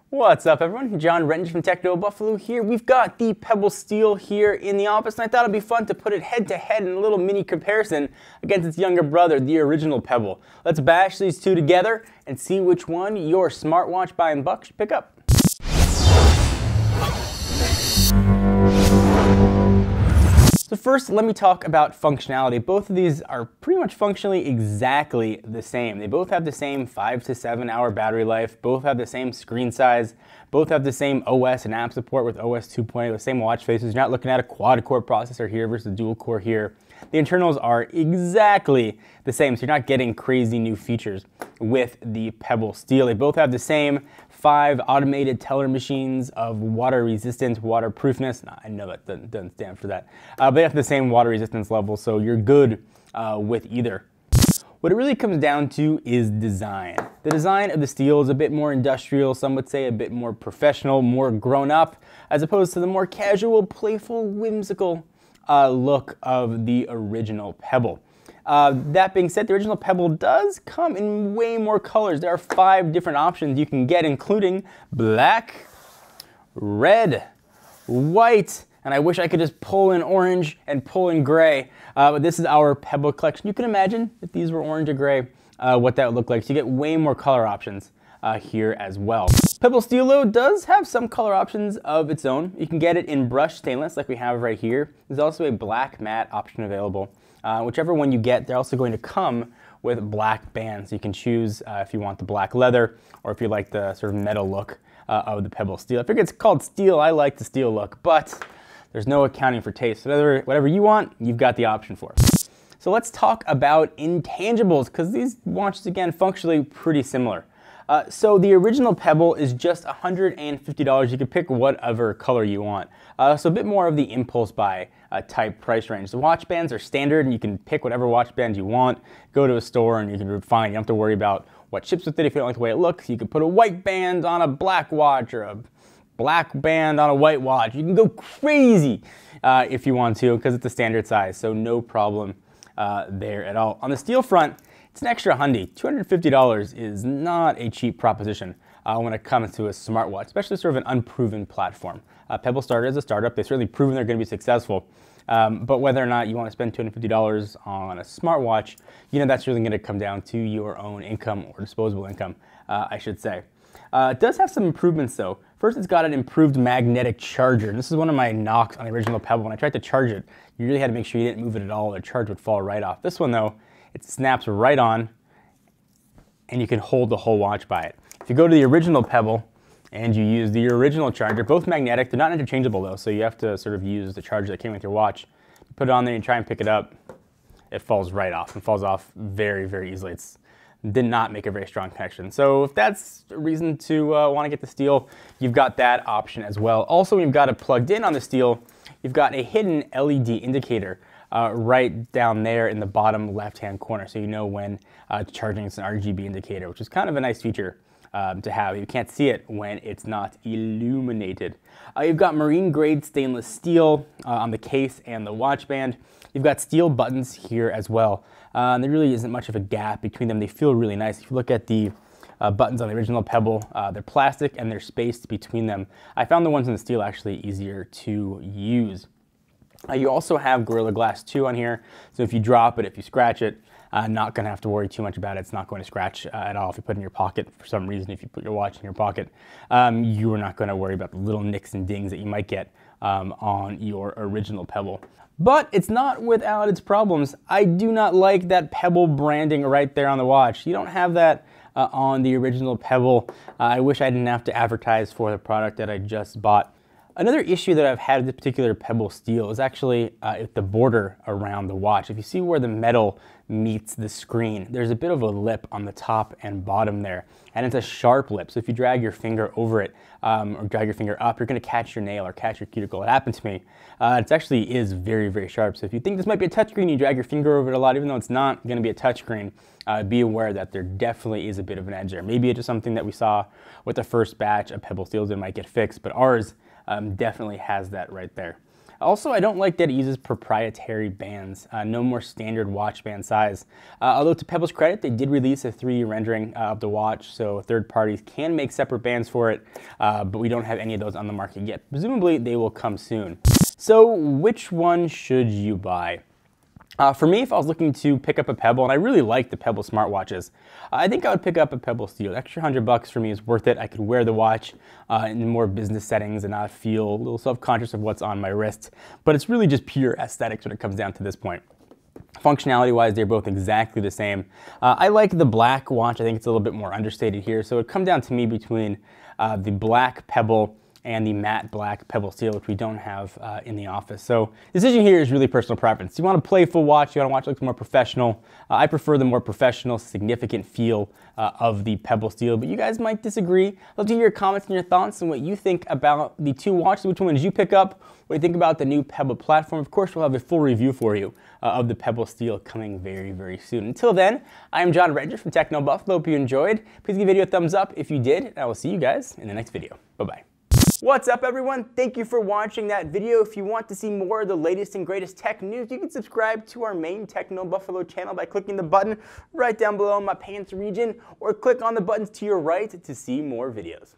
What's up, everyone? John Renton from Techno Buffalo here. We've got the Pebble Steel here in the office, and I thought it'd be fun to put it head-to-head in a little mini comparison against its younger brother, the original Pebble. Let's bash these two together and see which one your smartwatch buying buck should pick up. So first, let me talk about functionality. Both of these are pretty much functionally exactly the same. They both have the same 5 to 7 hour battery life, both have the same screen size, both have the same OS and app support with OS 2.0, the same watch faces. You're not looking at a quad-core processor here versus a dual-core here. The internals are exactly the same, so you're not getting crazy new features with the Pebble Steel. They both have the same 5 automated teller machines of water resistance, waterproofness. I know that doesn't stand for that. But they have the same water resistance level, so you're good with either. What it really comes down to is design. The design of the Steel is a bit more industrial, some would say a bit more professional, more grown up, as opposed to the more casual, playful, whimsical look of the original Pebble. That being said, the original Pebble does come in way more colors. There are 5 different options you can get, including black, red, white, and I wish I could just pull in orange and pull in gray, but this is our Pebble collection. You can imagine if these were orange or gray, what that would look like. So you get way more color options here as well. Pebble Steel does have some color options of its own. You can get it in brushed stainless like we have right here. There's also a black matte option available. Whichever one you get, they're also going to come with black bands. So you can choose if you want the black leather or if you like the sort of metal look of the Pebble Steel. I figure it's called Steel. I like the Steel look, but there's no accounting for taste. Whatever you want, you've got the option for. So let's talk about intangibles, because these watches, again, functionally pretty similar. So the original Pebble is just $150. You can pick whatever color you want. So a bit more of the impulse buy type price range. The watch bands are standard, and you can pick whatever watch band you want. Go to a store and you can find. You don't have to worry about what chips with it if you don't like the way it looks. You can put a white band on a black watch or a black band on a white watch. You can go crazy if you want to, because it's a standard size, so no problem there at all. On the Steel front, it's an extra $100. $250 is not a cheap proposition when it comes to a smartwatch, especially sort of an unproven platform. Pebble started as a startup. They've certainly proven they're going to be successful. But whether or not you want to spend $250 on a smartwatch, you know, that's really going to come down to your own income or disposable income, I should say. It does have some improvements though. First, it's got an improved magnetic charger. And this is one of my knocks on the original Pebble. When I tried to charge it, you really had to make sure you didn't move it at all. The charge would fall right off. This one though, it snaps right on and you can hold the whole watch by it. If you go to the original Pebble and you use the original charger, both magnetic, they're not interchangeable though, so you have to sort of use the charger that came with your watch. You put it on there and you try and pick it up, it falls right off and falls off very, very easily. It did not make a very strong connection. So if that's a reason to want to get the Steel, you've got that option as well. Also, when you've got it plugged in on the Steel, you've got a hidden LED indicator right down there in the bottom left-hand corner, so you know when charging. It's an RGB indicator, which is kind of a nice feature to have. You can't see it when it's not illuminated. You've got marine-grade stainless steel on the case and the watch band. You've got steel buttons here as well. There really isn't much of a gap between them. They feel really nice. If you look at the buttons on the original Pebble, they're plastic and they're spaced between them. I found the ones in the Steel actually easier to use. You also have Gorilla Glass 2 on here, so if you drop it, if you scratch it, not going to have to worry too much about it. It's not going to scratch at all. If you put it in your pocket for some reason, if you put your watch in your pocket, you are not going to worry about the little nicks and dings that you might get on your original Pebble. But it's not without its problems. I do not like that Pebble branding right there on the watch. You don't have that on the original Pebble. I wish I didn't have to advertise for the product that I just bought. Another issue that I've had with this particular Pebble Steel is actually the border around the watch. If you see where the metal meets the screen, there's a bit of a lip on the top and bottom there, and it's a sharp lip. So if you drag your finger over it or drag your finger up, you're going to catch your nail or catch your cuticle. It happened to me. It actually is very, very sharp. So if you think this might be a touchscreen, you drag your finger over it a lot, even though it's not going to be a touchscreen, be aware that there definitely is a bit of an edge there. Maybe it's just something that we saw with the first batch of Pebble Steels that might get fixed, but ours definitely has that right there. Also, I don't like that it uses proprietary bands, no more standard watch band size. Although to Pebble's credit, they did release a 3D rendering of the watch, so third parties can make separate bands for it, but we don't have any of those on the market yet. Presumably, they will come soon. So, which one should you buy? For me, if I was looking to pick up a Pebble, and I really like the Pebble smartwatches, I think I would pick up a Pebble Steel. The extra $100 for me is worth it. I could wear the watch in more business settings and not feel a little self-conscious of what's on my wrist. But it's really just pure aesthetics when it comes down to this point. Functionality-wise, they're both exactly the same. I like the black watch. I think it's a little bit more understated here. So it comes down to me between the black Pebble and the matte black Pebble Steel, which we don't have in the office. So the decision here is really personal preference. You want a playful watch, you want a watch that looks more professional. I prefer the more professional, significant feel of the Pebble Steel, but you guys might disagree. I'd love to hear your comments and your thoughts on what you think about the two watches, which ones you pick up, what you think about the new Pebble platform. Of course, we'll have a full review for you of the Pebble Steel coming very, very soon. Until then, I am John Redger from Techno Buffalo. Hope you enjoyed. Please give the video a thumbs up if you did, and I will see you guys in the next video. Bye-bye. What's up, everyone? Thank you for watching that video. If you want to see more of the latest and greatest tech news, you can subscribe to our main Techno Buffalo channel by clicking the button right down below in my pants region, or click on the buttons to your right to see more videos.